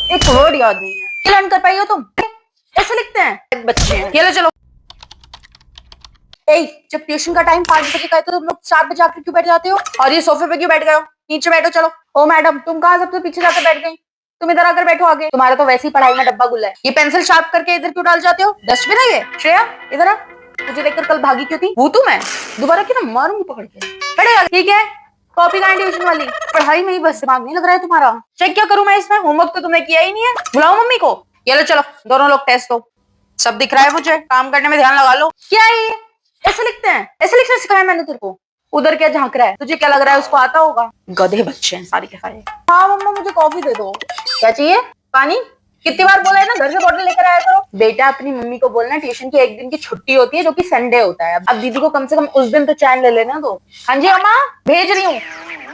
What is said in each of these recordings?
एक वर्ड याद नहीं है। ये लर्न कर पाई हो तुम? ऐसे लिखते हैं बच्चे हैं। ये लो चलो। ए, जब ट्यूशन का टाइम 5 बजे का है तो तुम लोग 4 बजे आकर क्यों बैठ जाते हो? और ये सोफे पे क्यों बैठ गए हो? नीचे बैठो चलो। ओ मैडम, तुम कहाँ सबसे पीछे जाकर बैठ गई? तुम इधर आकर बैठो आगे। तुम्हारा तो वैसे ही पढ़ाई में डब्बा गुल्ला है। ये पेंसिल शार्प करके इधर क्यों डाल जाते हो? डस्टबिन है ये। श्रेया इधर आ। तुझे देखकर कल भागी क्यों थी? वो तू मैं दोबारा क्यों ना मारूंगी पकड़ के। पढ़ेगा ठीक है। कॉपी कहाँ ट्यूशन वाली? पढ़ाई में ही बस दिमाग नहीं लग रहा है तुम्हारा। चेक क्या करूं मैं इसमें? होमवर्क तो तुमने किया ही नहीं है। बुलाओ मम्मी को। ये लो चलो, दोनों लोग टेस्ट दो। सब दिख रहा है मुझे, काम करने में ध्यान लगा लो। क्या है ये? ऐसे लिखते हैं? ऐसे लिखना सिखाया मैंने तेरे को? उधर क्या झांक रहा है? तुझे क्या लग रहा है उसको आता होगा? गधे बच्चे हैं सारे के सारे। हाँ मम्मा, मुझे कॉफी दे दो। क्या चाहिए? पानी? कितनी बार बोला है ना घर से बॉटल लेकर आया करो। बेटा अपनी मम्मी को बोलना ट्यूशन की एक दिन की छुट्टी होती है जो कि संडे होता है। अब दीदी को कम से कम उस दिन तो चैन ले लेना दो। हाँ जी अम्मा, भेज रही हूँ।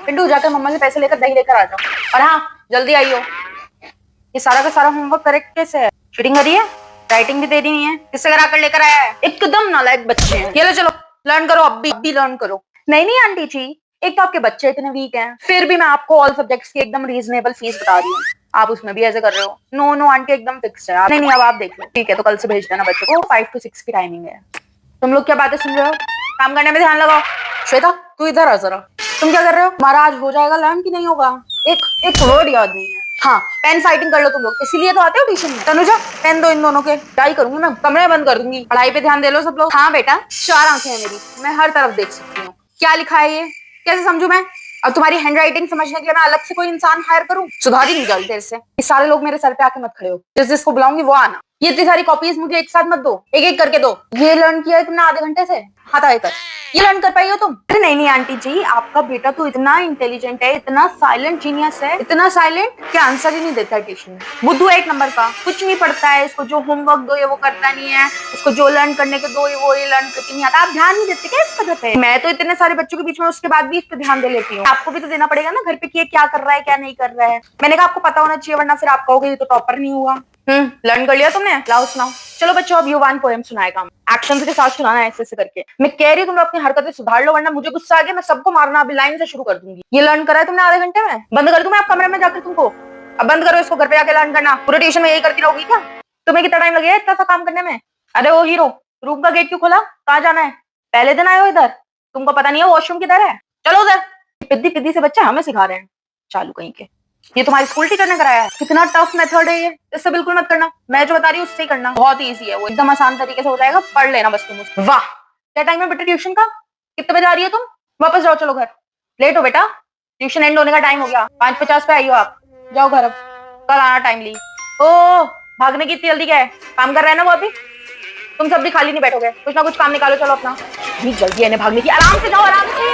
पिंटू जाकर मम्मा से पैसे लेकर दही लेकर आ जाओ। और हाँ जल्दी आइयो। ये सारा का सारा होमवर्क करेक्ट कैसे है? चीटिंग करी है? राइटिंग भी तेरी नहीं है? किससे करा कर लेकर आया है? एकदम नालायक बच्चे हैं। ये लो चलो, लर्न करो, अब भी लर्न करो। नहीं नहीं आंटी जी, एक तो आपके बच्चे इतने वीक हैं, फिर भी मैं आपको ऑल सब्जेक्ट्स की एकदम रीजनेबल फीस बता रही हूँ। आप उसमें भी ऐसे कर रहे हो। नो नो आंटी, एकदम फिक्स है। नहीं नहीं, अब आप देख लो। ठीक है, तो कल से भेज देना बच्चे को। 5 to 6 की टाइमिंग है। तुम लोग क्या बातें सुन रहे हो? काम करने में ध्यान लगाओ। श्वेता तू इधर आ जरा। तुम क्या कर रहे हो? हमारा आज हो जाएगा लर्न कि नहीं होगा? एक एक वर्ड याद नहीं है। हाँ, पेन फाइटिंग कर लो तुम लोग, इसीलिए तो आते हो ट्यूशन में। तनुजा पेन दो इन दोनों के। डाई करूंगी मैं, कमरे बंद कर दूंगी। पढ़ाई पे ध्यान दे लो सब लोग। हाँ बेटा, 4 आंखें हैं मेरी, मैं हर तरफ देख सकती हूँ। क्या लिखा है ये? कैसे समझू मैं? अब तुम्हारी हैंड राइटिंग समझने के लिए मैं अलग से कोई इंसान हायर करूं? सुधारी नहीं जल्दी देर से। ये सारे लोग मेरे सर पे आके मत खड़े हो। जिसको बुलाऊंगी वो आना। ये इतनी सारी कॉपीज मुझे एक साथ मत दो, एक एक करके दो। ये लर्न किया है तुमने आधे घंटे से? हाथ आगे कर। ये लर्न कर पाई हो तुम? अरे नहीं नहीं आंटी जी, आपका बेटा तो इतना इंटेलिजेंट है, इतना साइलेंट जीनियस है, इतना साइलेंट कि आंसर ही नहीं देता है ट्यूशन में। बुद्धू है एक नंबर का, कुछ नहीं पढ़ता है। इसको जो होमवर्क दो ये वो करता नहीं है, इसको जो लर्न करने के दो ये लर्न करके नहीं आता। आप ध्यान नहीं देते क्या इस पद्धति पे? मैं तो इतने सारे बच्चों के बीच में उसके बाद भी इस पे ध्यान दे लेती हूँ। आपको भी तो देना पड़ेगा ना घर पे कि ये क्या कर रहा है क्या नहीं कर रहा है। मैंने कहा आपको पता होना चाहिए, वरना फिर आप कहोगे ये तो टॉपर नहीं हुआ। लर्न कर लिया तुमने? लाओ सुनाओ। चलो बच्चों, अब युवान पोएम सुनाएगा, एक्शन के साथ सुनाना है, ऐसे करके। मैं कह रही हूँ तुम लोग अपनी हरकतें सुधार लो, वरना मुझे गुस्सा आ गया, मैं सबको मारना अभी लाइन से शुरू कर दूंगी। ये लर्न करा है तुमने आधे घंटे में? बंद कर दूं मैं आप कमरे में जाकर तुमको? अब बंद करो इसको, घर पे जाके लर्न करना। पूरे ट्यूशन में यही करती रहोगी क्या? तुम्हें कितना टाइम लगेगा इतना सा काम करने में? अरे वो हीरो, रूम का गेट क्यों खोला? कहाँ जाना है? पहले दिन आए हो इधर, तुमको पता नहीं है वॉशरूम किधर है? चलो उधर। पिद्दी पिद्दी से बच्चे हमें सिखा रहे हैं, चालू कहीं के। ये तुम्हारी स्कूल टीचर ने कराया है? कितना टफ मेथड है ये, इससे बिल्कुल मत करना। मैं जो बता रही हूँ उससे ही करना, बहुत इजी है वो, एकदम आसान तरीके से हो जाएगा। पढ़ लेना बस तुम उसको। वाह, क्या टाइम है बेटा ट्यूशन का? कितने बजे आ रही हो तुम? वापस जाओ चलो घर, लेट हो बेटा, ट्यूशन एंड होने का टाइम हो गया। 5:50 पे आई हो आप, जाओ घर अब, कल आना टाइमली। ओ भागने की इतनी जल्दी क्या है? काम कर रहा है ना वो अभी। तुम सब भी खाली नहीं बैठोगे, कुछ ना कुछ काम निकालो। चलो अपना, इतनी जल्दी है भागने की। आराम से जाओ, आराम से।